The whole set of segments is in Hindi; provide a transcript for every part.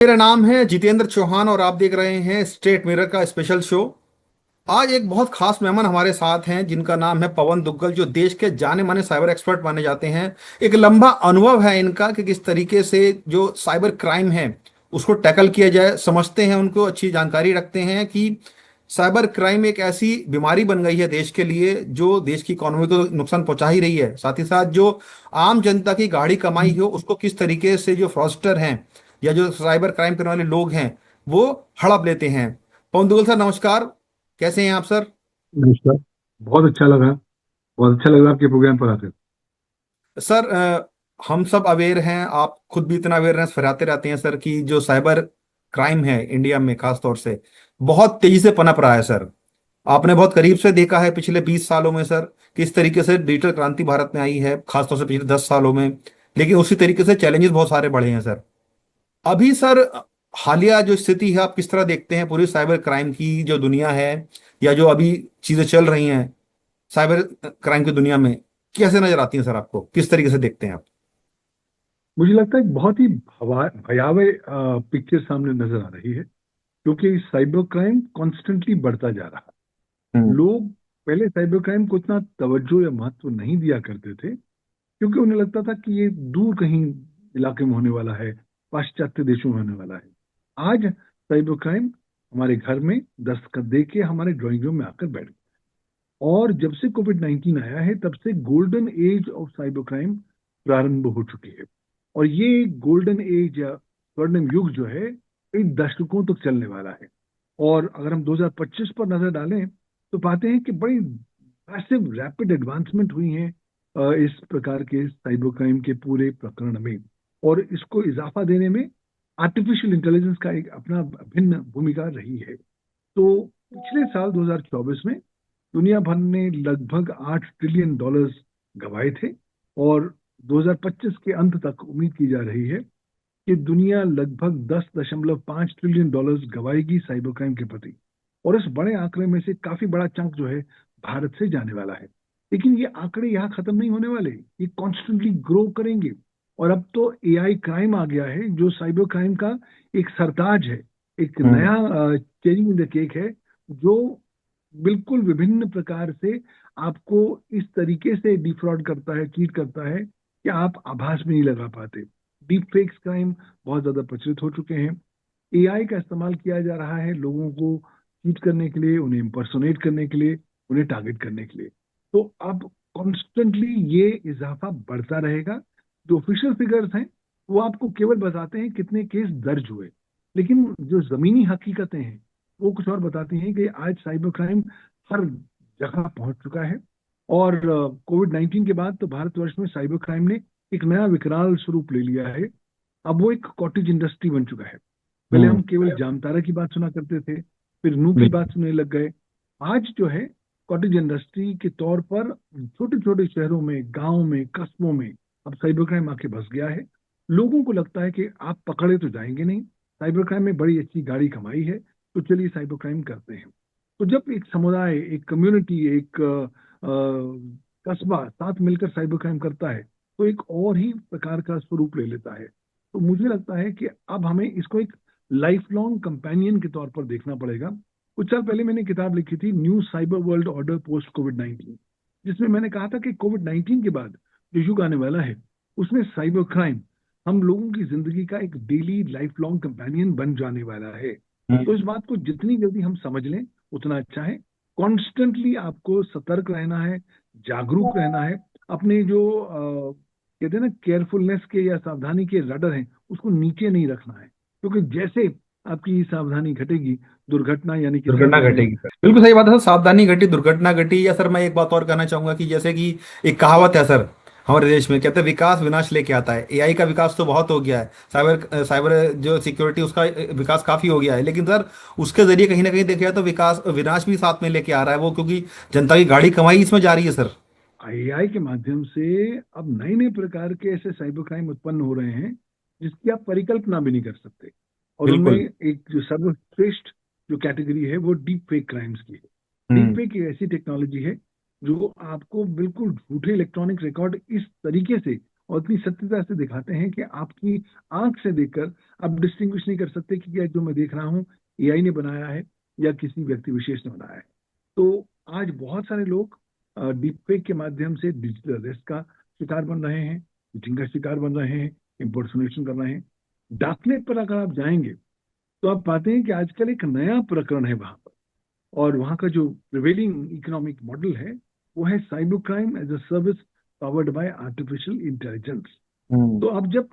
मेरा नाम है जितेंद्र चौहान और आप देख रहे हैं स्टेट मिरर का स्पेशल शो। आज एक बहुत खास मेहमान हमारे साथ हैं जिनका नाम है पवन दुग्गल, जो देश के जाने माने साइबर एक्सपर्ट माने जाते हैं। एक लंबा अनुभव है इनका कि किस तरीके से जो साइबर क्राइम है उसको टैकल किया जाए, समझते हैं उनको, अच्छी जानकारी रखते हैं कि साइबर क्राइम एक ऐसी बीमारी बन गई है देश के लिए जो देश की इकोनॉमी को नुकसान पहुंचा ही रही है, साथ ही साथ जो आम जनता की गाढ़ी कमाई हो उसको किस तरीके से जो फ्रॉडस्टर हैं या जो साइबर क्राइम करने वाले लोग हैं वो हड़प लेते हैं। पवन दुग्गल सर, नमस्कार। कैसे हैं आप सर? नमस्कार। बहुत अच्छा लगा। बहुत अच्छा लगा आपके प्रोग्राम पर आकर। सर, हम सब अवेयर हैं, आप खुद भी इतना अवेयरनेस फैलाते रहते हैं सर कि जो साइबर क्राइम है इंडिया में खास तौर से बहुत तेजी से पनप रहा है सर। आपने बहुत करीब से देखा है पिछले 20 सालों में सर किस तरीके से डिजिटल क्रांति भारत में आई है, खासतौर से पिछले 10 सालों में। लेकिन उसी तरीके से चैलेंजेस बहुत सारे बढ़े हैं सर। अभी सर, हालिया जो स्थिति है आप किस तरह देखते हैं पूरी साइबर क्राइम की जो दुनिया है, या जो अभी चीजें चल रही हैं साइबर क्राइम की दुनिया में, कैसे नजर आती हैं सर? आपको किस तरीके से देखते हैं आप? मुझे लगता है एक बहुत ही भयावह पिक्चर सामने नजर आ रही है, क्योंकि साइबर क्राइम कॉन्स्टेंटली बढ़ता जा रहा है। हम्म। लोग पहले साइबर क्राइम को इतना तवज्जो या महत्व नहीं दिया करते थे, क्योंकि उन्हें लगता था कि ये दूर कहीं इलाके में होने वाला है, पाश्चात्य देशों में होने वाला है। आज साइबर क्राइम हमारे घर में दस्तक दे के हमारे ड्राइंग रूम में आकर बैठ गया। और जब से कोविड 19 आया है, तब से golden age of cyber crime प्रारंभ हो चुकी है। और ये गोल्डन एज या स्वर्णिम युग जो है, कई दशकों तक चलने वाला है। और अगर हम 2025 पर नजर डालें, तो पाते हैं कि बड़ी मैसिव रैपिड एडवांसमेंट हुई है इस प्रकार के साइबर क्राइम के पूरे प्रकरण में। और इसको इजाफा देने में आर्टिफिशियल इंटेलिजेंस का एक अपना भिन्न भूमिका रही है। तो पिछले साल 2024 में दुनिया भर ने लगभग $8 ट्रिलियन गंवाए थे। और 2025 के अंत तक उम्मीद की जा रही है कि दुनिया लगभग $10.5 ट्रिलियन गंवाएगी साइबर क्राइम के प्रति। और इस बड़े आंकड़े में से काफी बड़ा चंक जो है, भारत से जाने वाला है। लेकिन ये आंकड़े यहाँ खत्म नहीं होने वाले, ये कॉन्स्टेंटली ग्रो करेंगे। और अब तो एआई क्राइम आ गया है, जो साइबर क्राइम का एक सरताज है, एक हम्म। नया चेरी इन द केक है, जो बिल्कुल विभिन्न प्रकार से आपको इस तरीके से डिफ्रॉड करता है, चीट करता है, कि आप आभास में नहीं लगा पाते। डीप फेक्स क्राइम बहुत ज्यादा प्रचलित हो चुके हैं। एआई का इस्तेमाल किया जा रहा है लोगों को चीट करने के लिए, उन्हें इम्पर्सोनेट करने के लिए, उन्हें टारगेट करने के लिए। तो अब कॉन्स्टेंटली ये इजाफा बढ़ता रहेगा। जो ऑफिशियल फिगर्स हैं, वो आपको केवल बताते हैं कितने केस दर्ज हुए, लेकिन जो जमीनी हकीकतें हैं, वो कुछ और बताती हैं कि आज साइबर क्राइम हर जगह पहुंच चुका है। और कोविड 19 के बाद तो भारतवर्ष में साइबर क्राइम ने एक नया विकराल स्वरूप ले लिया है। अब वो एक कॉटेज इंडस्ट्री बन चुका है। पहले हम्म। हम केवल जामतारा की बात सुना करते थे, फिर नू की बिल्कुल। बात सुनने लग गए। आज जो है, कॉटेज इंडस्ट्री के तौर पर छोटे छोटे शहरों में, गांव में, कस्बों में अब साइबर क्राइम आके बस गया है। लोगों को लगता है कि आप पकड़े तो जाएंगे नहीं, साइबर क्राइम में बड़ी अच्छी गाड़ी कमाई है, तो चलिए साइबर क्राइम करते हैं। तो जब एक समुदाय, एक कम्युनिटी, एक कस्बा साथ मिलकर साइबर क्राइम करता है, तो एक और ही प्रकार का स्वरूप ले लेता है। तो मुझे लगता है कि अब हमें इसको एक लाइफ लॉन्ग कंपेनियन के तौर पर देखना पड़ेगा। कुछ साल पहले मैंने किताब लिखी थी, new cyber world order post Covid 19, जिसमें मैंने कहा था कि कोविड 19 के बाद जो युग आने वाला है, उसमें साइबर क्राइम हम लोगों की जिंदगी का एक डेली लाइफ लॉन्ग कंपेनियन बन जाने वाला है। तो इस बात को जितनी जल्दी हम समझ लें, उतना अच्छा है। कॉन्स्टेंटली आपको सतर्क रहना है, जागरूक रहना है। अपने जो कहते हैं ना, केयरफुलनेस के या सावधानी के रडर हैं, उसको नीचे नहीं रखना है, क्योंकि जैसे आपकी सावधानी घटेगी, दुर्घटना यानी कि दुर्घटना साइबर क्राइम। घटेगी सर, बिल्कुल सही बात है सर। सावधानी घटी दुर्घटना घटी। या सर मैं एक बात और कहना चाहूंगा कि जैसे कि एक कहावत है सर हमारे देश में, कहते हैं विकास विनाश लेके आता है। एआई का विकास तो बहुत हो गया है, साइबर साइबर जो सिक्योरिटी उसका विकास काफी हो गया है, लेकिन सर उसके जरिए कहीं ना कहीं देखा जाए तो विकास विनाश भी साथ में लेके आ रहा है वो, क्योंकि जनता की गाड़ी कमाई इसमें जा रही है सर। एआई के माध्यम से अब नए नए प्रकार के ऐसे साइबर क्राइम उत्पन्न हो रहे हैं, जिसकी आप परिकल्पना भी नहीं कर सकते। और उनमें बिल्कुल। एक जो सर्वश्रेष्ठ जो कैटेगरी है, वो डीप फेक क्राइम्स की है। डीप हम्म। फेक एक ऐसी टेक्नोलॉजी है जो आपको बिल्कुल झूठे इलेक्ट्रॉनिक रिकॉर्ड इस तरीके से और इतनी सत्यता से दिखाते हैं कि आपकी आंख से देखकर आप डिस्टिंग्विश नहीं कर सकते कि क्या जो मैं देख रहा हूँ एआई ने बनाया है या किसी व्यक्ति विशेष ने बनाया है। तो आज बहुत सारे लोग डीप फेक के माध्यम से डिजिटल अरेस्ट का शिकार बन रहे हैं, चीटिंग का शिकार बन रहे हैं, इम्पर्सोनेशन कर रहे हैं। डार्कनेट पर अगर आप जाएंगे तो आप पाते हैं कि आजकल एक नया प्रकरण है वहां पर, और वहां का जो प्रिवेलिंग इकोनॉमिक मॉडल है वो है cyber crime as a service powered by artificial intelligence. Hmm. तो अब जब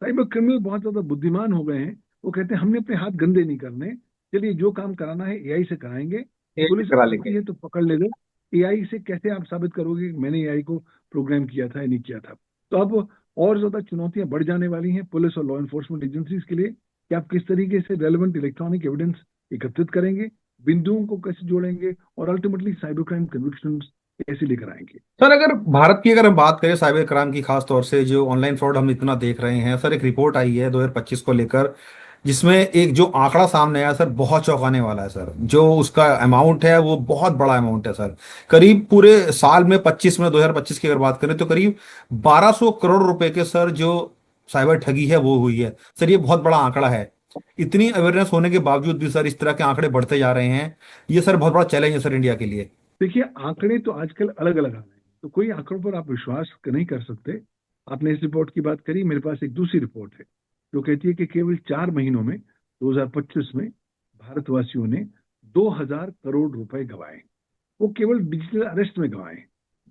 साइबर क्रिमिनल बहुत ज्यादा बुद्धिमान हो गए हैं, वो कहते हैं हमने अपने हाथ गंदे नहीं करने, चलिए जो काम कराना है एआई से कराएंगे। एक पुलिस करा आती लेंगे। है तो पकड़ लेगा। एआई से कैसे आप साबित करोगे कि मैंने एआई को प्रोग्राम किया था या नहीं किया था? तो अब और ज्यादा चुनौतियां बढ़ जाने वाली हैं पुलिस और लॉ एन्फोर्समेंट एजेंसीज के लिए कि आप किस तरीके से रेलेवेंट इलेक्ट्रॉनिक एविडेंस एकत्रित करेंगे, बिंदुओं को कैसे जोड़ेंगे, और अल्टीमेटली साइबर क्राइम कन्विक्शन कैसे लेकर आएंगे। सर अगर भारत की अगर हम बात करें साइबर क्राइम की, खास तौर से जो ऑनलाइन फ्रॉड हम इतना देख रहे हैं सर, एक रिपोर्ट आई है 2025 को लेकर, जिसमें एक जो आंकड़ा सामने आया सर, बहुत चौंकाने वाला है सर। जो उसका अमाउंट है वो बहुत बड़ा अमाउंट है सर। करीब पूरे साल में 25 में 2025 की अगर बात करें तो करीब 1200 करोड़ रुपए के सर जो साइबर ठगी है वो हुई है सर। ये बहुत बड़ा आंकड़ा है। इतनी अवेयरनेस होने के बावजूद भी सर इस तरह के आंकड़े बढ़ते जा रहे हैं। ये सर बहुत बड़ा चैलेंज है सर इंडिया के लिए। देखिए, आंकड़े तो आजकल अलग अलग आ रहे हैं, तो कोई आंकड़ों पर आप विश्वास नहीं कर सकते। आपने इस रिपोर्ट की बात करी, मेरे पास एक दूसरी रिपोर्ट है जो कहती है कि केवल 4 महीनों में 2025 में भारतवासियों ने 2000 करोड़ रुपए गंवाए। वो केवल डिजिटल अरेस्ट में गंवाए।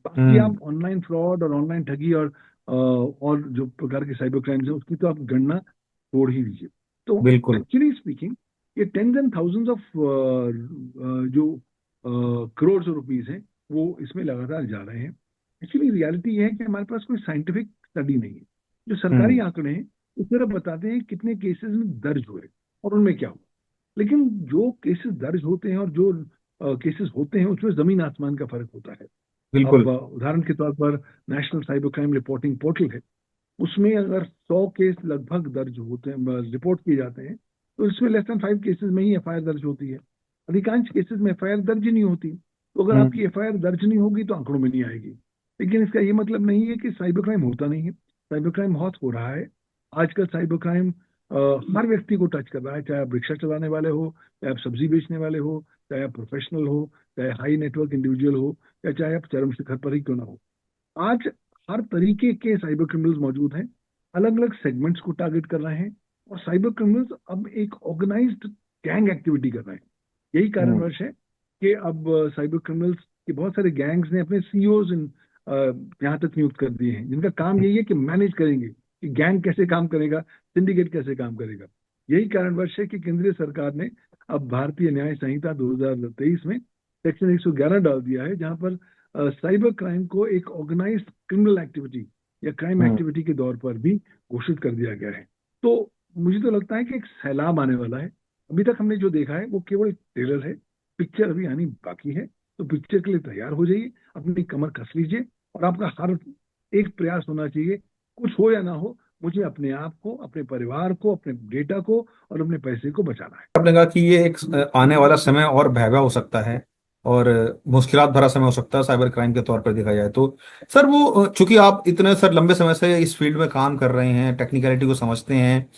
बाकी हम्म। आप ऑनलाइन फ्रॉड और ऑनलाइन ठगी और जो प्रकार के साइबर क्राइम्स है उसकी तो आप गणना छोड़ ही दीजिए। तो बिल्कुल। एक्चुअली स्पीकिंग, ये टेंस एंड थाउजेंड्स ऑफ जो करोड़ रुपीस हैं वो इसमें लगातार जा रहे हैं। एक्चुअली रियलिटी ये है कि हमारे पास कोई साइंटिफिक स्टडी नहीं है। जो सरकारी हम्म। आंकड़े हैं वो सिर्फ बताते हैं कितने केसेस में दर्ज हुए और उनमें क्या हुआ। लेकिन जो केसेस दर्ज होते हैं और जो केसेस होते हैं उसमें जमीन आसमान का फर्क होता है। अब बिल्कुल। उदाहरण के तौर पर national cyber crime reporting portal है, उसमें अगर 100 केस लगभग दर्ज होते हैं, रिपोर्ट किए जाते हैं, तो इसमें लेस देन 5 केसेस में ही एफआईआर दर्ज होती है। अधिकांश केसेस में एफआईआर दर्ज ही नहीं होती। तो अगर आपकी हम्म। एफआईआर दर्ज नहीं होगी तो आंकड़ों में नहीं आएगी। लेकिन इसका ये मतलब नहीं है कि साइबर क्राइम होता नहीं है। साइबर क्राइम बहुत हो रहा है। आजकल साइबर क्राइम हर व्यक्ति को टच कर रहा है, चाहे आप रिक्शा चलाने वाले हो, चाहे आप सब्जी बेचने वाले हो, चाहे आप प्रोफेशनल हो, चाहे हाई नेटवर्क इंडिविजुअल हो, या चाहे आप चरम शिखर पर ही क्यों ना हो। आज हर तरीके के साइबर क्रिमिनल्स मौजूद हैं, अलग अलग सेगमेंट्स को टारगेट कर रहे हैं। और साइबर क्रिमिनल्स अब एक ऑर्गेनाइज्ड गैंग एक्टिविटी कर रहे हैं। यही हम्म। कारणवश है कि अब साइबर क्रिमिनल्स के बहुत सारे गैंग्स ने अपने सीईओज यहाँ तक नियुक्त कर दिए हैं, जिनका काम यही है कि मैनेज करेंगे कि गैंग कैसे काम करेगा, सिंडिकेट कैसे काम करेगा। यही कारणवश है कि केंद्रीय सरकार ने अब भारतीय न्याय संहिता 2023 में सेक्शन 111 डाल दिया है, जहां पर साइबर क्राइम को एक ऑर्गेनाइज्ड क्रिमिनल एक्टिविटी या क्राइम हम्म। एक्टिविटी के तौर पर भी घोषित कर दिया गया है। तो मुझे तो लगता है कि एक सैलाब आने वाला है। अभी तक हमने जो देखा है वो केवल ट्रेलर है, पिक्चर अभी आनी बाकी है। तो पिक्चर के लिए तैयार हो जाइए, अपनी कमर कस लीजिए, और आपका हर एक प्रयास होना चाहिए, कुछ हो या ना हो, मुझे अपने आप को, अपने परिवार को, अपने डेटा को और अपने पैसे को बचाना है। आपने कहा कि ये एक आने वाला समय और भयावह हो सकता है, और मुश्किलात भरा समय हो सकता है साइबर क्राइम के तौर पर देखा जाए तो। सर वो चूंकि आप इतने सर लंबे समय से इस फील्ड में काम कर रहे हैं, टेक्निकलिटी को समझते हैं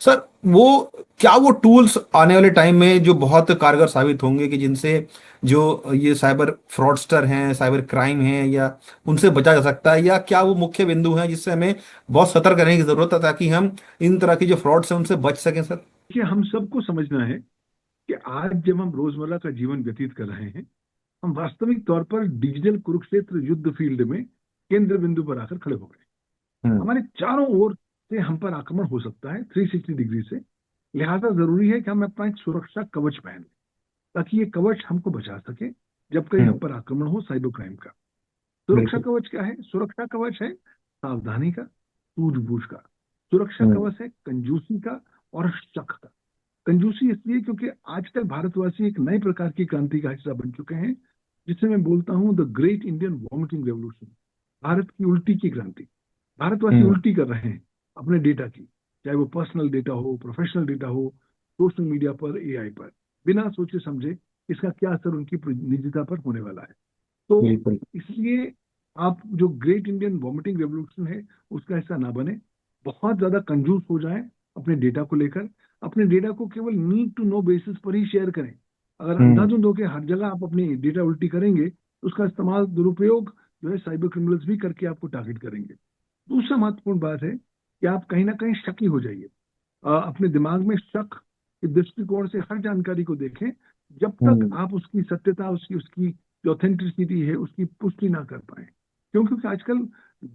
सर, वो क्या वो टूल्स आने वाले टाइम में जो बहुत कारगर साबित होंगे कि जिनसे जो ये साइबर फ्रॉडस्टर हैं, साइबर क्राइम हैं, या उनसे बचा जा सकता है, या क्या वो मुख्य बिंदु हैं जिससे हमें बहुत सतर्क रहने की जरूरत है ताकि हम इन तरह की जो फ्रॉड्स हैं उनसे बच सकें सर? देखिए, हम सबको समझना है कि आज जब हम रोजमर्रा का जीवन व्यतीत कर रहे हैं, हम वास्तविक तौर पर डिजिटल कुरुक्षेत्र युद्ध फील्ड में केंद्र बिंदु पर आकर खड़े हो गए। हम्म। हमारे चारों ओर से हम पर आक्रमण हो सकता है 360 डिग्री से। लिहाजा जरूरी है कि हम अपना एक सुरक्षा कवच पहन लें, ताकि ये कवच हमको बचा सके जब कहीं हम हम्म। पर आक्रमण हो साइबर क्राइम का। सुरक्षा बिल्कुल। कवच क्या है? सुरक्षा कवच है सावधानी का, सूझबूझ का। सुरक्षा हम्म। कवच है कंजूसी का और शक का। कंजूसी इसलिए क्योंकि आजकल भारतवासी एक नए प्रकार की क्रांति का हिस्सा बन चुके हैं, जिसे मैं बोलता हूं the great Indian vomiting revolution, Bharat की उल्टी की क्रांति। भारतवासी हम्म। उल्टी कर रहे हैं अपने डेटा की, चाहे वो पर्सनल डेटा हो, प्रोफेशनल डेटा हो, सोशल मीडिया पर, एआई पर, बिना सोचे समझे इसका क्या असर उनकी निजता पर होने वाला है। तो बिल्कुल। इसलिए आप जो ग्रेट इंडियन वॉमिटिंग रेवोल्यूशन है उसका हिस्सा ना बने, बहुत ज्यादा कंजूस हो जाए अपने डेटा को लेकर, अपने डेटा को केवल नीड टू नो बेसिस पर ही शेयर करें। अगर हम्म। अंधाधुंध होकर हर जगह आप अपनी डेटा उल्टी करेंगे तो उसका इस्तेमाल, दुरुपयोग जो है साइबर क्रिमिनल्स भी करके आपको टारगेट करेंगे। दूसरा महत्वपूर्ण बात है कि आप कहीं ना कहीं शकी हो जाइए। अपने दिमाग में शक के दृष्टिकोण से हर जानकारी को देखें, जब तक हम्म। आप उसकी सत्यता, उसकी उसकी जो ऑथेंटिसिटी है उसकी पुष्टि ना कर पाए। क्योंकि आजकल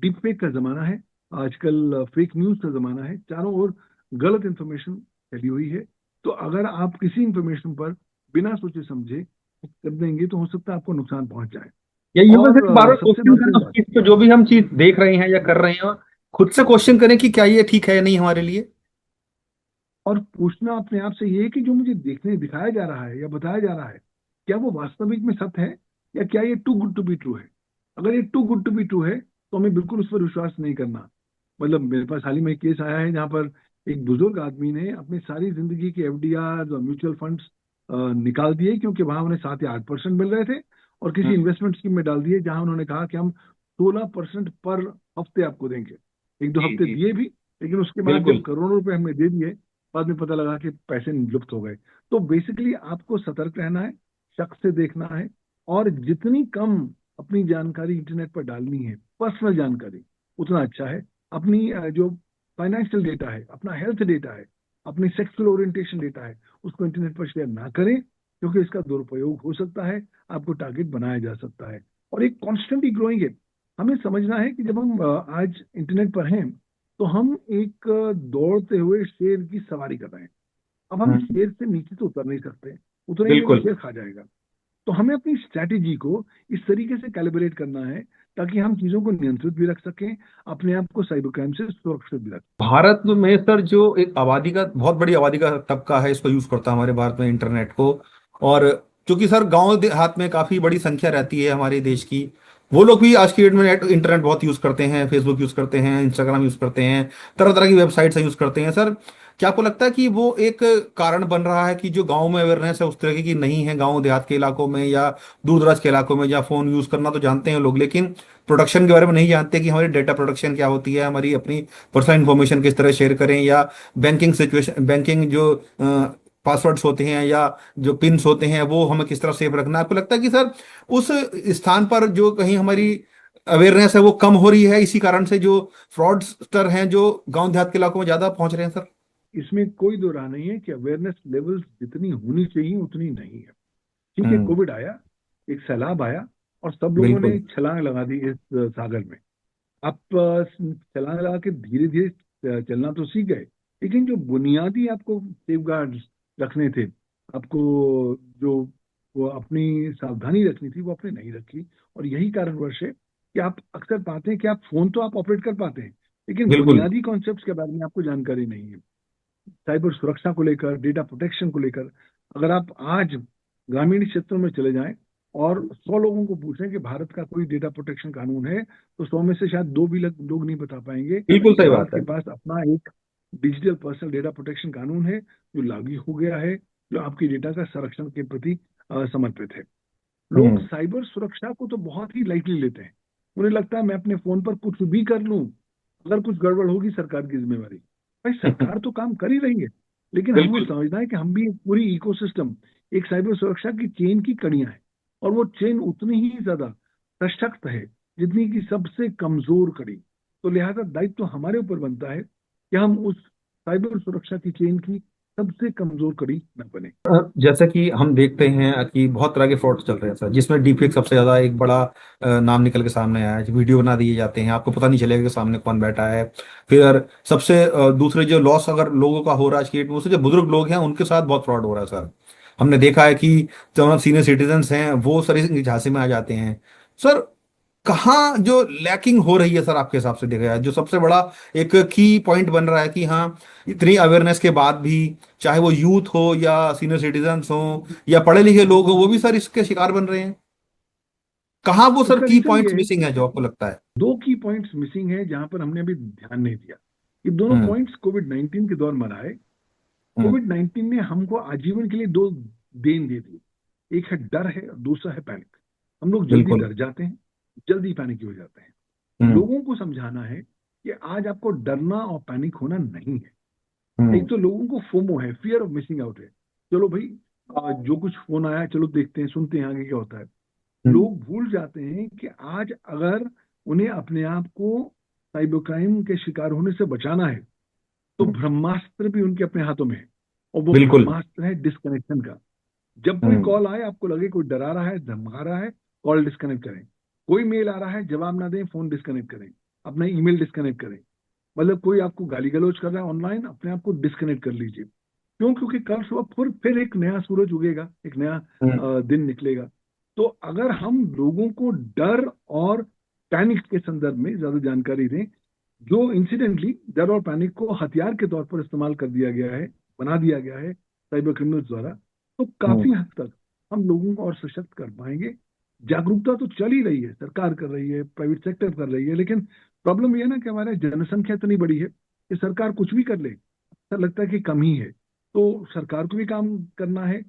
डीप फेक का जमाना है, आजकल फेक न्यूज का जमाना है, चारों ओर गलत इंफॉर्मेशन फैली हुई है। तो अगर आप किसी इंफॉर्मेशन पर बिना सोचे समझे कर देंगे तो हो सकता है आपको नुकसान पहुंच जाए। या यूं और वैसे बार बार सबसे क्वेश्चन करें महत्वपूर्ण उस बात, चीज को, जो भी हम चीज देख रहे हैं या कर रहे हैं, खुद से क्वेश्चन करें कि क्या ये ठीक है या नहीं हमारे लिए। और पूछना अपने आप से ये है कि जो मुझे देखने दिखाया जा रहा है या बताया जा रहा है, क्या वो वास्तविक में सत्य है, या क्या ये too good to be true है। अगर ये too good to be true है तो हमें बिल्कुल उस पर विश्वास नहीं करना। मतलब मेरे पास हाल ही में एक केस आया है जहाँ पर एक बुजुर्ग आदमी ने अपनी सारी जिंदगी के एफडीआर और म्यूचुअल फंड्स निकाल दिए, क्योंकि वहां उन्हें 7 या 8% मिल रहे थे, और किसी हम्म। इन्वेस्टमेंट स्कीम में डाल दिए जहां उन्होंने कहा कि हम 16% पर हफ्ते आपको देंगे। एक दो जी हफ्ते जी। दिए भी, लेकिन उसके बाद जब बिल्कुल। करोड़ों रुपए हमने दे दिए, बाद में पता लगा कि पैसे लुप्त हो गए। तो बेसिकली आपको सतर्क रहना है, शक से देखना है, और जितनी कम अपनी जानकारी इंटरनेट पर डालनी है, पर्सनल जानकारी, उतना अच्छा है। अपनी जो फाइनेंशियल डेटा है, अपना हेल्थ डेटा है, अपनी सेक्सुअल ओरिएंटेशन डेटा है, उसको इंटरनेट पर शेयर ना करें, क्योंकि इसका दुरुपयोग हो सकता है, आपको टारगेट बनाया जा सकता है। और एक कॉन्स्टेंटली ग्रोइंग है। हमें समझना है कि जब हम आज इंटरनेट पर हैं तो हम एक दौड़ते हुए शेर की सवारी कर रहे हैं। अब हम हम्म। शेर से नीचे तो उतर नहीं सकते, उतरेंगे तो बिल्कुल। शेर खा जाएगा। तो हमें अपनी स्ट्रैटेजी को इस तरीके से कैलिब्रेट करना है ताकि हम चीजों को नियंत्रित भी रख सकें, अपने आप को साइबर क्राइम से सुरक्षित भी रख भारत में सर जो एक आबादी का बहुत बड़ी आबादी का तबका है इसको यूज करता है हमारे भारत में इंटरनेट को। और क्योंकि सर गांव देहात में काफी बड़ी संख्या रहती है हमारे देश की, वो लोग भी आज की डेट में इंटरनेट बहुत यूज करते हैं, फेसबुक यूज करते हैं, इंस्टाग्राम यूज करते हैं, तरह तरह की वेबसाइट्स यूज करते हैं सर। क्या आपको लगता है कि वो एक कारण बन रहा है कि जो गांव में अवेयरनेस है उस तरह की नहीं है, गांव देहात के इलाकों में या दूर दराज के इलाकों में, जहाँ फोन यूज करना तो जानते हैं लोग लेकिन प्रोटेक्शन के बारे में नहीं जानते कि हमारी डेटा प्रोटेक्शन क्या होती है, हमारी अपनी पर्सनल इन्फॉर्मेशन किस तरह शेयर करें, या बैंकिंग सिचुएशन, बैंकिंग जो पासवर्ड्स होते हैं या जो पिन्स होते हैं वो हमें किस तरह सेव रखना है। आपको लगता है कि सर उस स्थान पर जो कहीं हमारी अवेयरनेस है वो कम हो रही है, इसी कारण से जो फ्रॉडस्टर हैं जो गांव देहात के इलाकों में ज्यादा पहुंच रहे हैं सर। इसमें कोई दो राह नहीं है कि अवेयरनेस लेवल्स जितनी होनी चाहिए उतनी नहीं है। ठीक है, हम्म। कोविड आया, एक सैलाब आया, और सब लोगों ने बिल्कुल। छलांग लगा दी इस सागर में। आप छलांग लगा के धीरे धीरे चलना तो सीख गए, लेकिन जो बुनियादी आपको सेफगार्ड्स रखने थे, आपको जो वो अपनी सावधानी रखनी थी वो आपने नहीं रखी। और यही कारणवश है कि आप अक्सर पाते हैं कि आप फोन तो आप ऑपरेट कर पाते हैं, लेकिन बिल्कुल। बुनियादी कॉन्सेप्ट्स के बारे में आपको जानकारी नहीं है। साइबर सुरक्षा को लेकर, डेटा प्रोटेक्शन को लेकर, अगर आप आज ग्रामीण क्षेत्रों में चले जाएं और 100 लोगों को पूछें कि भारत का कोई डेटा प्रोटेक्शन कानून है, तो 100 में से शायद दो भी लोग नहीं बता पाएंगे बिल्कुल कि सही भारत बात के है। पास अपना एक डिजिटल पर्सनल डेटा प्रोटेक्शन कानून है जो लागू हो गया है, जो आपकी डेटा का संरक्षण के प्रति समर्पित है। लोग हम्म। साइबर सुरक्षा को तो बहुत ही लाइटली लेते हैं। उन्हें लगता है मैं अपने फोन पर कुछ भी कर लूं, अगर कुछ गड़बड़ होगी सरकार की जिम्मेवारी। भाई सरकार तो काम कर ही रही है, लेकिन हमें बिल्कुल। समझना है कि हम भी एक पूरी इकोसिस्टम, एक साइबर सुरक्षा की चेन की कड़ियां हैं। और वो चेन उतनी ही ज्यादा सशक्त है जितनी की सबसे कमजोर कड़ी। तो लिहाजा दायित्व तो हमारे ऊपर बनता है कि हम उस साइबर सुरक्षा की चेन की सबसे कमजोर कड़ी न बने। जैसे कि हम देखते हैं कि बहुत तरह के फ्रॉड चल रहे हैं सर, जिसमें डीपफेक सबसे ज्यादा एक बड़ा नाम निकल के सामने आया है। वीडियो बना दिए जाते हैं, आपको पता नहीं चलेगा कि सामने कौन बैठा है। फिर सबसे दूसरे जो लॉस अगर लोगों का हो रहा है आज की डेट में, उससे जो बुजुर्ग लोग हैं उनके साथ बहुत फ्रॉड हो रहा है सर। हमने देखा है कि जो सीनियर सिटीजन हैं वो सर इस झांसे में आ जाते हैं सर। कहाँ जो लैकिंग हो रही है सर आपके हिसाब से देखा जाए, जो सबसे बड़ा एक की पॉइंट बन रहा है कि हाँ इतनी अवेयरनेस के बाद भी, चाहे वो यूथ हो या सीनियर सिटीजन्स हो या पढ़े लिखे लोग हो, वो भी सर इसके शिकार बन रहे हैं। कहाँ वो सर इसका की रीजन ये पॉइंट्स है मिसिंग है कि जो आपको लगता है। दो की पॉइंट्स मिसिंग है जहां पर हमने अभी ध्यान नहीं दिया। ये दोनों हम्म। पॉइंट्स कोविड 19 के दौर में आए। हम्म। कोविड 19 ने हमको आजीवन के लिए दो देन दे दी। एक है डर है और दूसरा है पैनिक। हम लोग जल्दी बिल्कुल। डर जाते हैं, जल्दी पैनिक हो जाते हैं। हम्म। लोगों को समझाना है कि आज आपको डरना और पैनिक होना नहीं है। एक हम्म। तो लोगों को फोमो है, फियर ऑफ मिसिंग आउट है। चलो भाई, जो कुछ फोन आया चलो देखते हैं, सुनते हैं आगे क्या होता है। हम्म। लोग भूल जाते हैं कि आज अगर उन्हें अपने आप को साइबर क्राइम के शिकार होने से बचाना है, तो हम्म। ब्रह्मास्त्र भी उनके अपने हाथों में है। और वो बिल्कुल। ब्रह्मास्त्र है डिस्कनेक्शन का। जब कोई हम्म। कॉल आए, आपको लगे कोई डरा रहा है, धमका रहा है, कॉल डिस्कनेक्ट करें। कोई मेल आ रहा है, जवाब ना दें, फोन डिस्कनेक्ट करें। अपना ईमेल डिस्कनेक्ट करें। मतलब कोई आपको गाली गलौज कर रहा है ऑनलाइन, अपने आप को डिस्कनेक्ट कर लीजिए। क्यों? क्योंकि कल सुबह फिर एक नया सूरज उगेगा, एक नया हम्म। दिन निकलेगा। तो अगर हम लोगों को डर और पैनिक के संदर्भ में ज्यादा जानकारी दें, जो इंसिडेंटली डर और पैनिक को हथियार के तौर पर इस्तेमाल कर दिया गया है, बना दिया गया है साइबर क्रिमिनल्स द्वारा, तो हम्म। काफी हद तक हम लोगों को और सशक्त कर पाएंगे। जागरूकता तो चल ही रही है, सरकार कर रही है, प्राइवेट सेक्टर कर रही है, लेकिन प्रॉब्लम यह है ना कि हमारे जनसंख्या इतनी बड़ी है कि सरकार कुछ भी कर ले, ऐसा लगता है कि कम ही है। तो सरकार को भी काम करना है,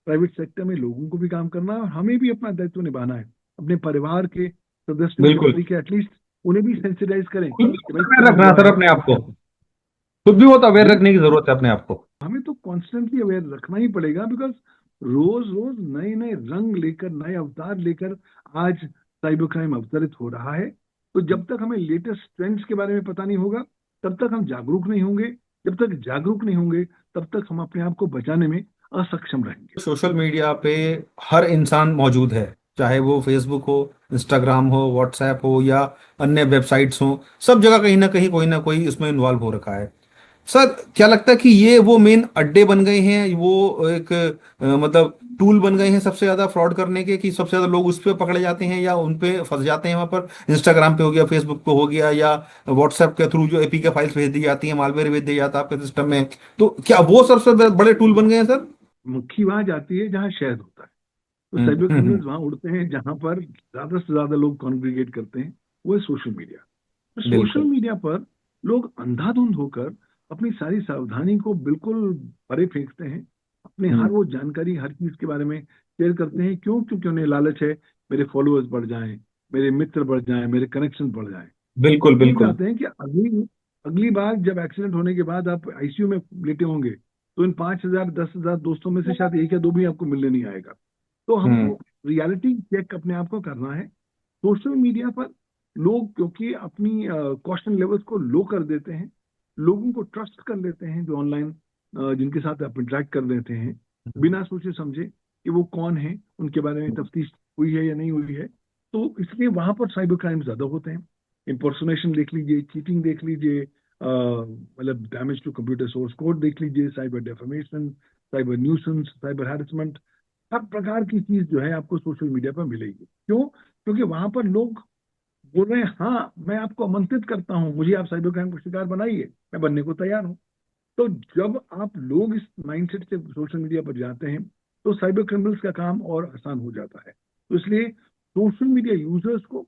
प्राइवेट सेक्टर में लोगों को भी काम करना है, और हमें भी अपना दायित्व निभाना है। अपने परिवार के सदस्यों के बिल्कुल। तरीके एटलीस्ट उन्हें भी सेंसिटाइज करें खुद भी कि बहुत भाई अवेयर क्या रखना है हुआ सर है, अपने आप क्या को। कर सकते खुद भी बहुत अवेयर हैं। रखने की जरूरत है अपने आप को। हमें तो कॉन्स्टेंटली अवेयर रखना ही पड़ेगा, बिकॉज रोज रोज नए नए रंग लेकर, नए अवतार लेकर आज साइबर क्राइम अवतरित हो रहा है। तो जब तक हमें लेटेस्ट ट्रेंड्स के बारे में पता नहीं होगा, तब तक हम जागरूक नहीं होंगे। जब तक जागरूक नहीं होंगे, तब तक हम अपने आप को बचाने में असक्षम रहेंगे। सोशल मीडिया पे हर इंसान मौजूद है, चाहे वो फेसबुक हो, इंस्टाग्राम हो, व्हाट्सएप हो या अन्य वेबसाइट्स हो। सब जगह कहीं ना कोई इसमें इन्वॉल्व हो रखा है। सर क्या लगता है कि ये वो मेन अड्डे बन गए हैं, वो एक मतलब टूल बन गए हैं सबसे ज्यादा फ्रॉड करने के, कि सबसे ज्यादा लोग उस पे पकड़े जाते हैं या उन पे फंस जाते हैं? वहां पर इंस्टाग्राम पे हो गया, फेसबुक पे हो गया, या व्हाट्सएप के थ्रू जो एपीके फाइल्स भेज दी जाती हैं, मालवेयर भेज दिया जाता है आपके सिस्टम में। तो क्या वो सबसे बड़े टूल बन गए हैं सर? मक्खी वहां जाती है जहां शहद होता है। तो हम्म। साइबर हम्म। क्रिमिनल्स वहां उड़ते हैं जहां पर ज्यादा से ज्यादा लोग कॉन्ग्रीगेट करते हैं, वो है सोशल मीडिया। तो सोशल बिल्कुल। मीडिया पर लोग अंधाधुंध होकर अपनी सारी सावधानी को बिल्कुल परे फेंकते हैं। अपने हर हम्म। वो जानकारी, हर चीज के बारे में शेयर करते हैं। क्यों? क्योंकि उन्हें लालच है, मेरे फॉलोअर्स बढ़ जाएं, मेरे मित्र बढ़ जाएं, मेरे कनेक्शन बढ़ जाएं। वो बिल्कुल। भूल बिल्कुल। जाते हैं कि अगली अगली बार जब एक्सीडेंट होने के बाद आप आईसीयू में लेटे होंगे, तो इन 5,000 10,000 दोस्तों में से शायद एक या दो भी आपको मिलने नहीं आएगा। तो हम्म। हमको रियलिटी चेक अपने आप को करना है। सोशल मीडिया पर लोग क्योंकि अपनी कॉशन लेवल्स को लो कर देते हैं, लोगों को ट्रस्ट कर लेते हैं जो ऑनलाइन जिनके साथ आप इंटरेक्ट कर लेते हैं, बिना सोचे समझे कि वो कौन है, उनके बारे में तफ्तीश हुई है या नहीं हुई है। तो इसलिए वहां पर साइबर क्राइम ज्यादा होते हैं। इंपर्सोनेशन देख लीजिए, चीटिंग देख लीजिए, मतलब damage to computer source code देख लीजिए, cyber defamation, cyber nuisance, cyber harassment, हर प्रकार की चीज जो है आपको सोशल मीडिया पर मिलेगी। क्यों? क्योंकि वहां पर लोग बोल रहे हैं, हाँ मैं आपको आमंत्रित करता हूं, मुझे आप साइबर क्राइम का शिकार बनाइए, मैं बनने को तैयार हूं। तो जब आप लोग इस माइंडसेट से सोशल मीडिया पर जाते हैं, तो साइबर क्रिमिनल्स का काम और आसान हो जाता है। तो इसलिए सोशल मीडिया यूजर्स को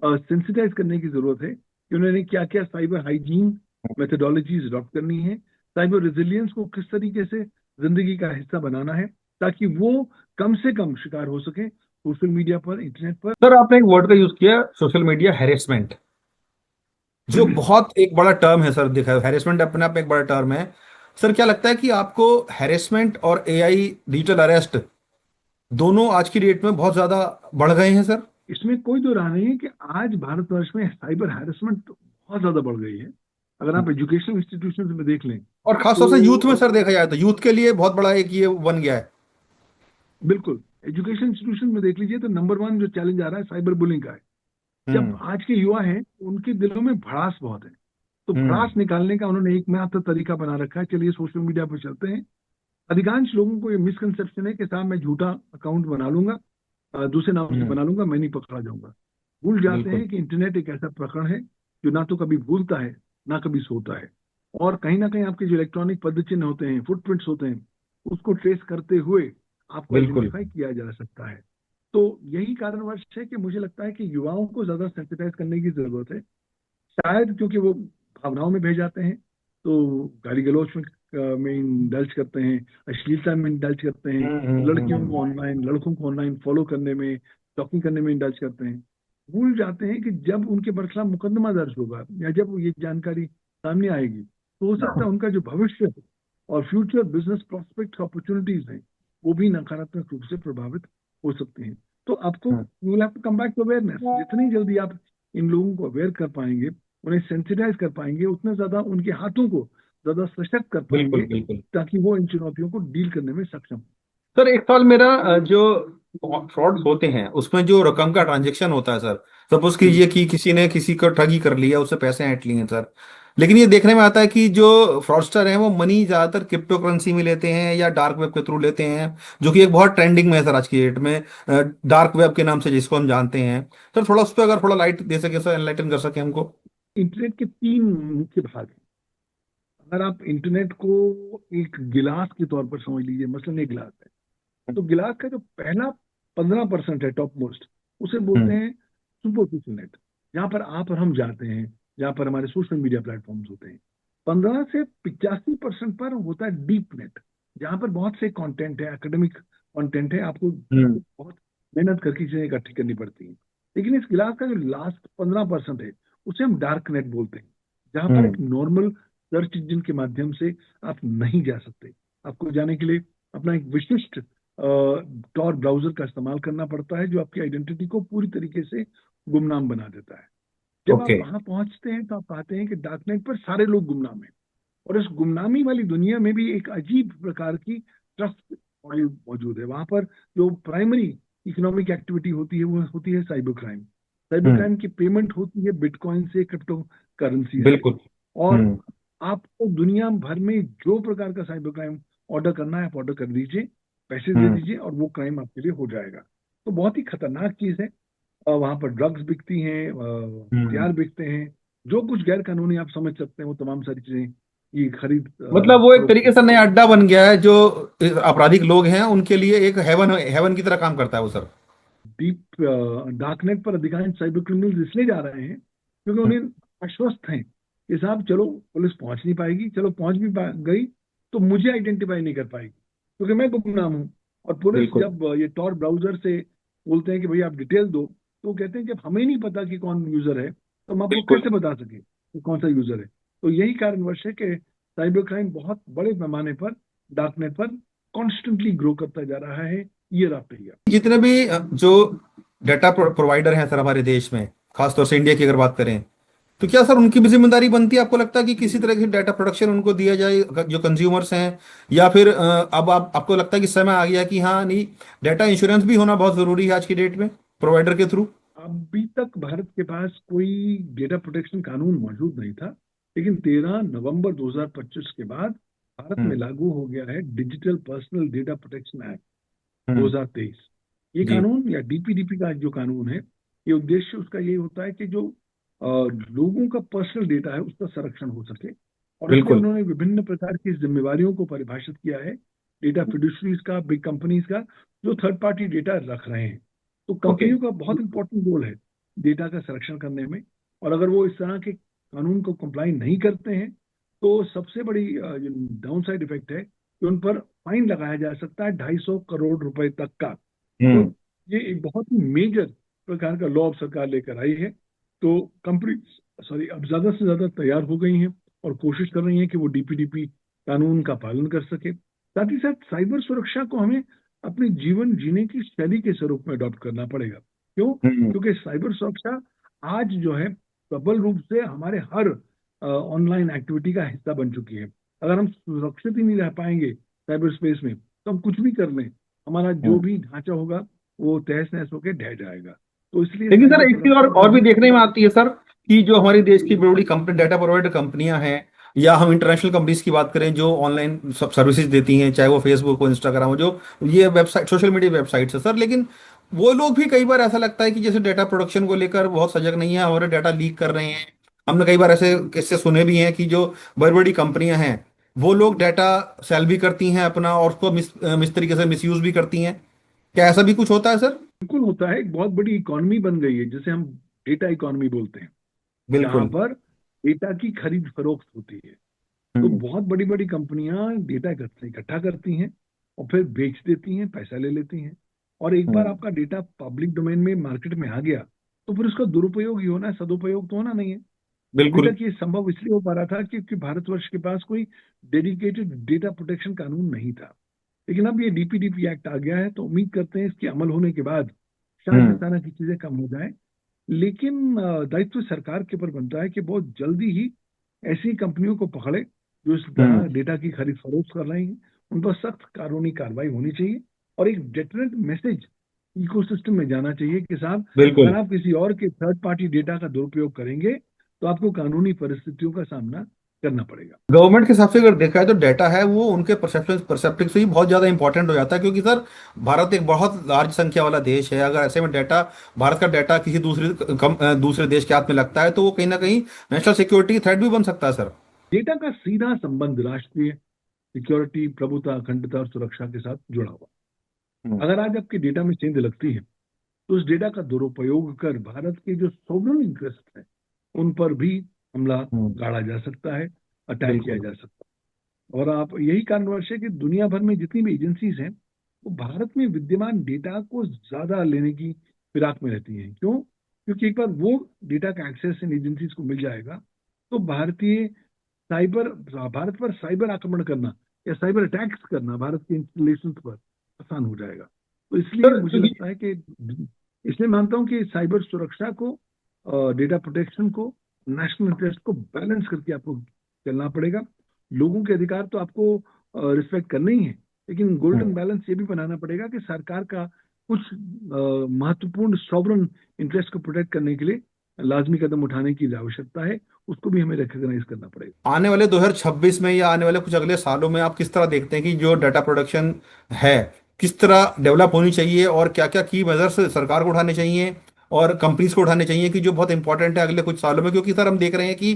सेंसिटाइज करने की जरूरत है कि उन्होंने क्या क्या साइबर हाइजीन मेथडोलॉजीज अडॉप्ट करनी है, साइबर रेजिलियंस को किस तरीके से जिंदगी का हिस्सा बनाना है, ताकि वो कम से कम शिकार हो सके सोशल मीडिया पर, इंटरनेट पर। सर आपने एक वर्ड का यूज किया, सोशल मीडिया हैरेसमेंट, जो बहुत एक बड़ा टर्म है सर। देखा, हैरेसमेंट अपने आप में एक बड़ा टर्म है। सर क्या लगता है कि आपको हैरेसमेंट और एआई डिजिटल अरेस्ट दोनों आज की डेट में बहुत ज्यादा बढ़ गए हैं सर? इसमें कोई दो राह नहीं है कि आज भारतवर्ष में साइबर हैरेसमेंट बहुत ज्यादा बढ़ गई है। अगर आप एजुकेशनल इंस्टीट्यूशन में देख लें और खासतौर से यूथ में तो सर देखा जाए तो यूथ के लिए बहुत बड़ा एक ये बन गया है। बिल्कुल, एजुकेशन इंस्टीट्यूशन में देख लीजिए तो नंबर वन जो चैलेंज आ रहा है साइबर बुलिंग का है। जब हम्म। आज के युवा हैं, उनके दिलों में भड़ास बहुत है। तो हम्म। भड़ास निकालने का उन्होंने एक मात्र तरीका बना रखा है, चलिए सोशल मीडिया पर चलते हैं। अधिकांश लोगों को ये मिसकंसेप्शन है कि साहब मैं झूठा अकाउंट बना लूंगा, दूसरे नाम से हम्म। बना लूंगा, मैं नहीं पकड़ा जाऊंगा। भूल जाते बिल्कुल। हैं कि इंटरनेट एक ऐसा प्रकरण है जो ना तो कभी भूलता है, ना कभी सोता है। और कहीं ना कहीं आपके जो इलेक्ट्रॉनिक पदचिन्ह होते हैं, फुटप्रिंट्स होते हैं, उसको ट्रेस करते हुए आपको बिल्कुल। आइडेंटिफाई किया जा सकता है। तो यही कारणवश है कि मुझे लगता है कि युवाओं को ज्यादा सेंसिटाइज करने की जरूरत है। शायद क्योंकि वो भावनाओं में बह जाते हैं, तो गाली गलौज में इंडल्ज करते हैं, अश्लीलता में इंडल्ज करते हैं, हम्म। लड़कियों को ऑनलाइन, लड़कों को ऑनलाइन फॉलो करने में, स्टॉकिंग करने में इंडल्ज करते हैं। भूल जाते हैं कि जब उनके बरखिलाफ मुकदमा दर्ज होगा या जब ये जानकारी सामने आएगी, तो हो सकता है उनका जो भविष्य है और फ्यूचर बिजनेस प्रोस्पेक्ट अपॉर्चुनिटीज हैं, वो भी नकारात्मक रूप से प्रभावित हो सकते हैं। तो आपको hmm, you will have to come back to awareness. जितनी जल्दी आप इन लोगों को अवेयर कर पाएंगे, उन्हें सेंसिटाइज कर पाएंगे, उतना ज्यादा उनके हाथों को ज्यादा सशक्त कर बिल्कुल पाएंगे, बिल्कुल। ताकि वो इन चुनौतियों को डील करने में सक्षम हो। सर एक सवाल मेरा, जो फ्रॉड होते हैं उसमें जो रकम का ट्रांजैक्शन होता है सर, सपोज हम्म। कीजिए कि किसी ने किसी को ठगी कर लिया, उससे पैसे ऐंठ लिए हैं सर, लेकिन ये देखने में आता है कि जो फ्रॉडस्टर हैं वो मनी ज्यादातर क्रिप्टो करेंसी में लेते हैं या डार्क वेब के थ्रू लेते हैं, जो कि एक बहुत ट्रेंडिंग में है सर आज की डेट में, डार्क वेब के नाम से जिसको हम जानते हैं। सर थोड़ा उस पर अगर थोड़ा लाइट दे सके सर, एनलाइटन कर सके हमको। इंटरनेट के तीन मुख्य भाग हैं। अगर आप इंटरनेट को एक गिलास के तौर पर समझ लीजिए, मसलन एक गिलास है, तो गिलास का जो पहला 15% है, टॉप मोस्ट, उसे बोलते हम्म हैं सुपरफिशियल नेट, जहां पर आप और हम जाते हैं, जहां पर हमारे सोशल मीडिया प्लेटफॉर्म्स होते हैं। 15 से 85% पर होता है डीप नेट, जहां पर बहुत से कंटेंट है, एकेडमिक कंटेंट है, आपको हम्म बहुत मेहनत करके चीजें इकट्ठी करनी पड़ती हैं। लेकिन इस गिलास का जो लास्ट 15% है, उसे हम डार्क नेट बोलते हैं, जहां पर एक हम्म नॉर्मल सर्च इंजन के माध्यम से आप नहीं जा सकते। आपको जाने के लिए अपना एक विशिष्ट टॉर ब्राउजर का इस्तेमाल करना पड़ता है, जो आपकी आइडेंटिटी को पूरी तरीके से गुमनाम बना देता है। जब आप ओके। वहां पहुंचते हैं तो आप पाते हैं कि डार्कनेट पर सारे लोग गुमनाम हैं, और इस गुमनामी वाली दुनिया में भी एक अजीब प्रकार की ट्रस्ट मॉडल मौजूद है। वहां पर जो प्राइमरी इकोनॉमिक एक्टिविटी होती है, वो होती है साइबर क्राइम। साइबर हम्म क्राइम की पेमेंट होती है बिटकॉइन से, क्रिप्टो करेंसी से। बिल्कुल। और हम्म आपको दुनिया भर में जो प्रकार का साइबर क्राइम ऑर्डर करना है, आप ऑर्डर कर दीजिए, पैसे दे हम्म दीजिए, और वो क्राइम आपके लिए हो जाएगा। तो बहुत ही खतरनाक चीज है। वहां पर ड्रग्स बिकती हैं, हम्म। हथियार बिकते हैं, जो कुछ गैर कानूनी आप समझ सकते हैं, वो तमाम सारी चीजें ये खरीद मतलब वो एक फरोख्त तरीके से होती है। नया अड्डा बन गया है, जो आपराधिक लोग हैं उनके लिए एक हेवन हेवन की तरह काम करता है वो सर। डीप डार्कनेट पर अधिकांश साइबर क्रिमिनल्स इसलिए जा रहे हैं क्योंकि हम्म, उन्हें आश्वस्त हैं कि साहब चलो, पुलिस पहुंच नहीं पाएगी, चलो पहुंच भी गई तो मुझे आइडेंटिफाई नहीं कर पाएगी, क्योंकि मैं गुमनाम हूं। और पुलिस बिल्कुल जब ये टॉर ब्राउजर से बोलते हैं कि भाई आप डिटेल दो, तो वो कहते हैं कि अब हमें नहीं पता कि कौन यूजर है, तो हम आपको बिल्कुल। कैसे बता सके कि कौन सा यूजर है। तो यही कारणवश है कि साइबर क्राइम बहुत बड़े पैमाने पर डार्कनेट पर कॉन्स्टेंटली ग्रो करता जा रहा है, ईयर आफ्टर ईयर। जितने भी जो डाटा प्रोवाइडर हैं सर हमारे देश में, खासतौर से इंडिया की अगर बात करें, तो क्या सर उनकी भी जिम्मेदारी बनती है, आपको लगता है कि किसी तरह की डाटा प्रोटेक्शन उनको दिया जाए, जो कंज्यूमर्स हैं, या फिर अब आप आपको लगता है कि समय आ गया कि हाँ नहीं, डाटा इंश्योरेंस भी होना बहुत जरूरी है आज की डेट में प्रोवाइडर के थ्रू। अभी तक भारत के पास कोई डेटा प्रोटेक्शन कानून मौजूद नहीं था, लेकिन 13 नवंबर 2025 के बाद भारत में हम्म लागू हो गया है digital personal data protection act hmm 2023। ये जी कानून या डीपीडीपी का जो कानून है, ये उद्देश्य उसका ये होता है कि जो लोगों का पर्सनल डेटा है उसका संरक्षण हो सके। और इसलिए बिल्कुल। उन्होंने विभिन्न प्रकार की जिम्मेवारियों को परिभाषित किया है, डेटा फिड्यूशरीज का, बिग कंपनीज का, जो थर्ड पार्टी डेटा रख रहे हैं। तो ओके। कंपनियों का बहुत इंपॉर्टेंट रोल है डेटा का संरक्षण करने में। और अगर वो इस तरह के कानून को कंप्लाई नहीं करते हैं, तो सबसे बड़ी डाउन साइड इफेक्ट है कि उन पर फाइन लगाया जा सकता है 250 करोड़ रुपए तक का। तो हम्म ये एक बहुत ही मेजर प्रकार का लॉ अब सरकार लेकर आई है। तो कंपनी, सॉरी, अब ज्यादा से ज्यादा तैयार हो गई हैं और कोशिश कर रही हैं कि वो डीपीडीपी कानून का पालन कर सके। साथ ही साथ साइबर सुरक्षा को हमें अपने जीवन जीने की शैली के स्वरूप में अडॉप्ट करना पड़ेगा। क्यों? हम्म क्योंकि साइबर सुरक्षा आज जो है प्रबल रूप से हमारे हर ऑनलाइन एक्टिविटी का हिस्सा बन चुकी है। अगर हम सुरक्षित ही नहीं रह पाएंगे साइबर स्पेस में, तो हम कुछ भी कर लें, हमारा जो हम्म। भी ढांचा होगा वो तहस नहस होकर ढह जाएगा। तो इसलिए लेकिन सर साइबर एक चीज सुरक्षा और भी बहुत देखने में आती है सर, कि जो हमारी देश की बड़ी बड़ी कंपनी डाटा प्रोवाइडर कंपनियां हैं, या हम इंटरनेशनल कंपनीज की बात करें जो ऑनलाइन सर्विसेज देती हैं, चाहे वो फेसबुक हो, इंस्टाग्राम हो, जो ये वेबसाइट सोशल मीडिया वेबसाइट्स है सर, लेकिन वो लोग भी कई बार ऐसा लगता है कि जैसे डाटा प्रोडक्शन को लेकर बहुत सजग नहीं है, हमारे डाटा लीक कर रहे हैं। हमने कई बार ऐसे किस्से सुने भी हैं कि जो बड़ी बड़ी कंपनियां हैं वो लोग डाटा सेल भी करती हैं अपना, और उसको मिस तरीके से मिसयूज भी करती हैं। क्या ऐसा भी कुछ होता है सर? बिल्कुल होता है। एक बहुत बड़ी इकोनॉमी बन गई है जिसे हम डेटा इकोनॉमी बोलते हैं, जहां बिल्कुल। पर डेटा की खरीद फरोख्त होती है। तो हम्म बहुत बड़ी बड़ी कंपनियां डेटा इकट्ठा करती हैं और फिर बेच देती हैं, पैसा ले लेती हैं। और एक बार हम्म आपका डेटा पब्लिक डोमेन में मार्केट में आ गया, तो फिर उसका दुरुपयोग ही होना है, सदुपयोग तो होना नहीं है। अभी बिल्कुल। तक ये संभव इसलिए हो पा रहा था क्योंकि भारतवर्ष के पास कोई डेडिकेटेड डेटा प्रोटेक्शन कानून नहीं था। लेकिन अब ये डीपीडीपी एक्ट आ गया है, तो उम्मीद करते हैं इसके अमल होने के बाद शायद इस हम्म। तरह की चीजें कम हो जाए। लेकिन दायित्व सरकार के ऊपर बनता है कि बहुत जल्दी ही ऐसी कंपनियों को पकड़े जो इस तरह हम्म। डेटा की खरीद फरोख्त कर रही हैं। उन पर सख्त कानूनी कार्रवाई होनी चाहिए, और एक डेटरेंट मैसेज इकोसिस्टम में जाना चाहिए कि साहब, अगर बिल्कुल। आप किसी और के थर्ड पार्टी डेटा का दुरुपयोग करेंगे तो आपको कानूनी परिस्थितियों का सामना करना पड़ेगा। गवर्नमेंट के हिसाब से अगर देखा है तो डाटा है वो उनके परसेप्शन परसेप्टिव से ही बहुत ज़्यादा इंपॉर्टेंट हो जाता है, क्योंकि सर भारत एक बहुत लार्ज संख्या वाला देश है। अगर ऐसे में डाटा, भारत का डाटा किसी दूसरे देश के हाथ में लगता है तो वो कहीं ना कहीं नेशनल सिक्योरिटी थ्रेट भी बन सकता है सर। डेटा का सीधा संबंध राष्ट्रीय सिक्योरिटी, प्रभुता, अखंडता और सुरक्षा के साथ जुड़ा हुआ। हम्म। अगर आज आपके डेटा में सेंध लगती है तो उस डेटा का दुरुपयोग कर भारत के जो सोवरेन इंटरेस्ट है उन पर भी हमला हम्म। गाड़ा जा सकता है, अटैक किया बिल्कुल। जा सकता है। और आप, यही कारणवश है कि दुनिया भर में जितनी भी एजेंसीज हैं वो भारत में विद्यमान डेटा को ज्यादा लेने की फिराक में रहती हैं। क्यों? क्योंकि एक बार वो डेटा का एक्सेस इन एजेंसीज को मिल जाएगा तो साइबर भारत पर साइबर आक्रमण करना या साइबर अटैक्स करना भारत के इंस्टॉलेशन पर आसान हो जाएगा। तो इसलिए सर मुझे लगता है कि, इसलिए मानता हूं कि साइबर सुरक्षा को, डेटा प्रोटेक्शन को, नेशनल इंटरेस्ट को बैलेंस करके आपको चलना पड़ेगा। लोगों के अधिकार तो आपको रिस्पेक्ट करने ही है, लेकिन गोल्डन बैलेंस ये भी बनाना पड़ेगा कि सरकार का कुछ महत्वपूर्ण सॉवरन इंटरेस्ट को प्रोटेक्ट करने के लिए लाजमी कदम उठाने की आवश्यकता है। उसको भी हमें रिकॉग्नाइज करना पड़ेगा। आने वाले 2026 में या आने वाले कुछ अगले सालों में आप किस तरह देखते हैं कि जो डाटा प्रोडक्शन है किस तरह डेवलप होनी चाहिए, और क्या क्या की मेजर्स सरकार को उठाने चाहिए और कंपनीज को उठाने चाहिए कि जो बहुत इंपॉर्टेंट है अगले कुछ सालों में? क्योंकि सर हम देख रहे हैं कि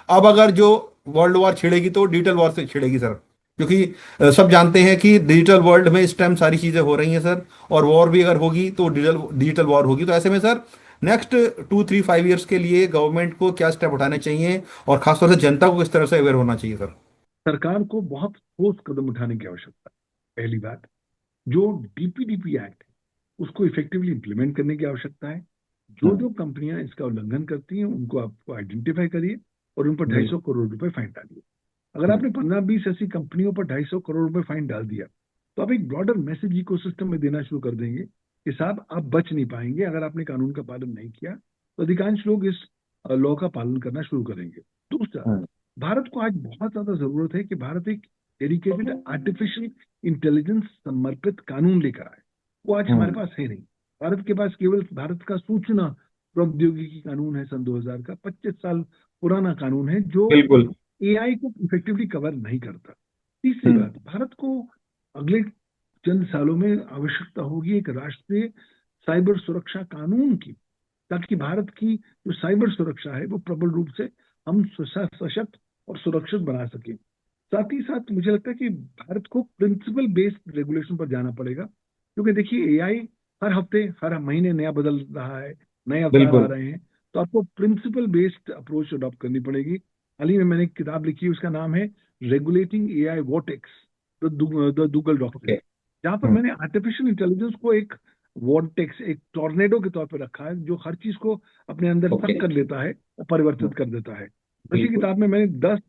अब अगर जो वर्ल्ड वॉर छिड़ेगी तो डिजिटल वॉर से छिड़ेगी सर। क्योंकि सब जानते हैं कि डिजिटल वर्ल्ड में इस टाइम सारी चीज़ें हो रही हैं सर, और वॉर भी अगर होगी तो डिजिटल डिजिटल वॉर होगी। तो ऐसे में सर नेक्स्ट 2 3 5 ईयर्स के लिए गवर्नमेंट को क्या स्टेप उठाने चाहिए, और खासतौर से जनता को किस तरह से अवेयर होना चाहिए सर? सरकार को बहुत ठोस कदम उठाने की आवश्यकता है। पहली बात, जो डीपीडीपी एक्ट है उसको इफेक्टिवली इंप्लीमेंट करने की आवश्यकता है। जो हम्म। जो कंपनियां इसका उल्लंघन करती हैं उनको आपको आइडेंटिफाई करिए और उन पर ढाई बिल्कुल। सौ करोड़ रुपए फाइन डालिए। अगर हम्म। आपने 15-20 ऐसी कंपनियों पर 250 करोड़ रुपए फाइन डाल दिया तो आप एक ब्रॉडर मैसेज इकोसिस्टम में देना शुरू कर देंगे कि साहब, आप बच नहीं पाएंगे। अगर आपने कानून का पालन नहीं किया तो अधिकांश लोग इस लॉ का पालन करना शुरू करेंगे। दूसरा, हम्म। भारत को आज बहुत ज्यादा जरूरत है कि भारत एक डेडिकेटेड आर्टिफिशियल इंटेलिजेंस समर्पित कानून लेकर आए। वो आज हमारे हम्म। पास है नहीं। भारत के पास केवल भारत का सूचना प्रौद्योगिकी कानून है, सन 2000 का 25 साल पुराना कानून है, जो बिल्कुल। एआई को इफेक्टिवली कवर नहीं करता। तीसरी हम्म। बात, भारत को अगले चंद सालों में आवश्यकता होगी एक राष्ट्रीय साइबर सुरक्षा कानून की, ताकि भारत की जो साइबर सुरक्षा है वो प्रबल रूप से हम सशक्त और सुरक्षित बना सके। साथ ही साथ मुझे लगता है कि भारत को प्रिंसिपल बेस्ड रेगुलेशन पर जाना पड़ेगा, क्योंकि देखिए एआई हर हफ्ते हर महीने नया बदल रहा है, नए अवतार आ बिल्कुल। रहे हैं। तो आपको प्रिंसिपल बेस्ड अप्रोच अडॉप्ट करनी पड़ेगी। हाल ही में मैंने एक किताब लिखी है, उसका नाम है regulating AI vortex, the Duggal doctrine, okay. जहां पर हम्म। मैंने आर्टिफिशियल इंटेलिजेंस को एक वॉर्टेक्स, एक टॉर्नेडो के तौर पर रखा है जो हर चीज को अपने अंदर ओके। सक कर लेता है और परिवर्तित कर देता है। उसी बिल्कुल। किताब में मैंने 10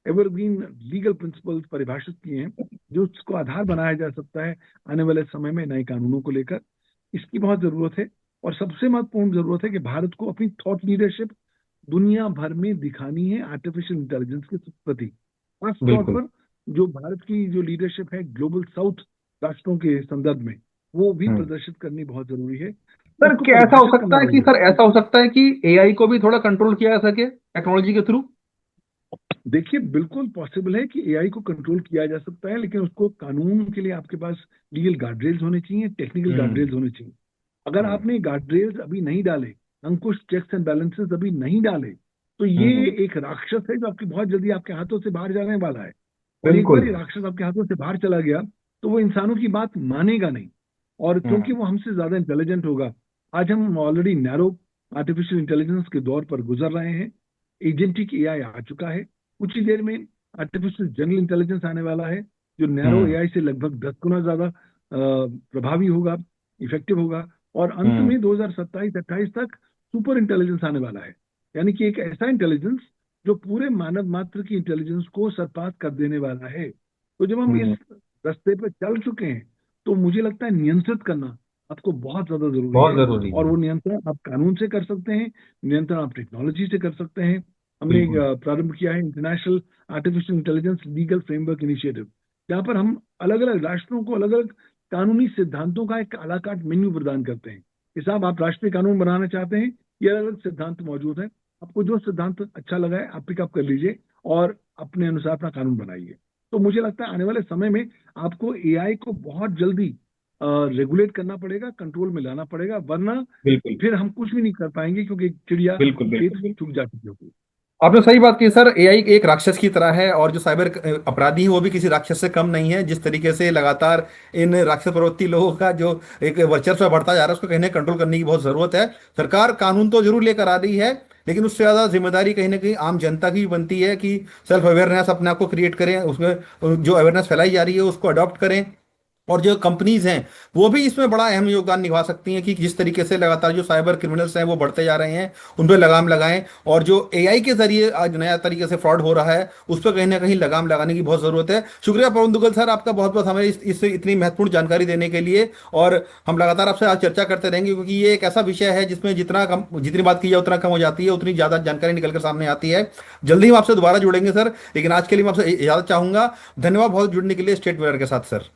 एवरग्रीन लीगल प्रिंसिपल्स परिभाषित किए हैं जो उसको आधार बनाया जा सकता है आने वाले समय में नए कानूनों को लेकर। इसकी बहुत जरूरत है। और सबसे महत्वपूर्ण जरूरत है कि भारत को अपनी थॉट लीडरशिप दुनिया भर में दिखानी है आर्टिफिशियल इंटेलिजेंस के प्रति। खास तौर बिल्कुल। पर जो भारत की जो लीडरशिप है ग्लोबल साउथ राष्ट्रों के संदर्भ में, वो भी हम्म। प्रदर्शित करनी बहुत जरूरी है। सर उसको क्या ऐसा हो परिभाषित सकता करना है कि, जरूरी सर ऐसा हो सकता है कि एआई को भी थोड़ा कंट्रोल किया जा सके टेक्नोलॉजी के थ्रू? है। देखिए, बिल्कुल पॉसिबल है कि एआई को कंट्रोल किया जा सकता है, लेकिन उसको कानून के लिए आपके पास लीगल गार्डरेल्स होने चाहिए, टेक्निकल हम्म। गार्डरेल्स होने चाहिए। अगर हम्म। आपने गार्डरेल्स अभी नहीं डाले, अंकुश, चेक्स एंड बैलेंसेस अभी नहीं डाले, तो ये हम्म। एक राक्षस है जो आपकी बहुत जल्दी आपके हाथों से बाहर जाने वाला है। और एक बार बिल्कुल। ये राक्षस आपके हाथों से बाहर चला गया तो वो इंसानों की बात मानेगा नहीं, और क्योंकि हम्म। वो हमसे ज्यादा इंटेलिजेंट होगा। आज हम ऑलरेडी नैरो आर्टिफिशियल इंटेलिजेंस के दौर पर गुजर रहे हैं। एजेंटिक एआई आ चुका है। कुछ ही देर में आर्टिफिशियल जनरल इंटेलिजेंस आने वाला है, जो नैरो हम्म। एआई से लगभग 10 गुना ज्यादा प्रभावी होगा, इफेक्टिव होगा। और अंत हम्म। में 2027-28 तक सुपर इंटेलिजेंस आने वाला है। यानी कि एक ऐसा इंटेलिजेंस जो पूरे मानव मात्र की इंटेलिजेंस को सरपास कर देने वाला है। तो जब हम इस हम्म। रास्ते पे चल चुके हैं, तो मुझे लगता है नियंत्रित करना आपको बहुत ज्यादा जरूरी बहुत है। जरूरी और है। वो नियंत्रण आप कानून से कर सकते हैं, नियंत्रण आप टेक्नोलॉजी से कर सकते हैं। हमने एक बिल्कुल प्रारंभ किया है international artificial intelligence legal framework initiative, जहाँ पर हम अलग अलग राष्ट्रों को अलग अलग कानूनी सिद्धांतों का एक अला कार्ट मेन्यू प्रदान करते हैं कि साहब आप राष्ट्रीय कानून बनाना चाहते हैं, ये अलग अलग सिद्धांत मौजूद हैं, आपको जो सिद्धांत अच्छा लगा है आप पिकअप कर लीजिए और अपने अनुसार अपना कानून बनाइए। तो मुझे लगता है आने वाले समय में आपको एआई को बहुत जल्दी रेगुलेट करना पड़ेगा, कंट्रोल में लाना पड़ेगा, वरना बिल्कुल फिर हम कुछ भी नहीं कर पाएंगे, क्योंकि चिड़िया बिल्कुल खेत बिल्कुल बिल्कुल। चुग जा चुकी होगी। आपने सही बात की सर। एआई एक राक्षस की तरह है, और जो साइबर अपराधी हैं वो भी किसी राक्षस से कम नहीं है। जिस तरीके से लगातार इन राक्षस प्रवृत्ति लोगों का जो एक वर्चस्व बढ़ता जा रहा है, उसको कहीं ना कंट्रोल करने की बहुत जरूरत है। सरकार कानून तो जरूर लेकर आ रही है, लेकिन उससे ज्यादा जिम्मेदारी कहीं ना कहीं आम जनता की भी बनती है कि सेल्फ अवेयरनेस अपने आप को क्रिएट करें, उसमें जो अवेयरनेस फैलाई जा रही है उसको अडॉप्ट करें। और जो कंपनीज हैं वो भी इसमें बड़ा अहम योगदान निभा सकती हैं कि जिस तरीके से लगातार जो साइबर क्रिमिनल्स हैं वो बढ़ते जा रहे हैं, उन पर लगाम लगाएं। और जो एआई के जरिए आज नया तरीके से फ्रॉड हो रहा है, उस पर कहीं ना कहीं लगाम लगाने की बहुत जरूरत है। शुक्रिया पवन दुग्गल सर, आपका बहुत बहुत हमें इस इतनी महत्वपूर्ण जानकारी देने के लिए। और हम लगातार आपसे आज चर्चा करते रहेंगे, क्योंकि ये एक ऐसा विषय है जिसमें जितना कम जितनी बात की जाए उतना कम हो जाती है, उतनी ज्यादा जानकारी निकल कर सामने आती है। जल्दी हम आपसे दोबारा जुड़ेंगे सर, लेकिन आज के लिए मैं आपसे इजाजत चाहूंगा। धन्यवाद बहुत जुड़ने के लिए स्टेट मिरर के साथ सर।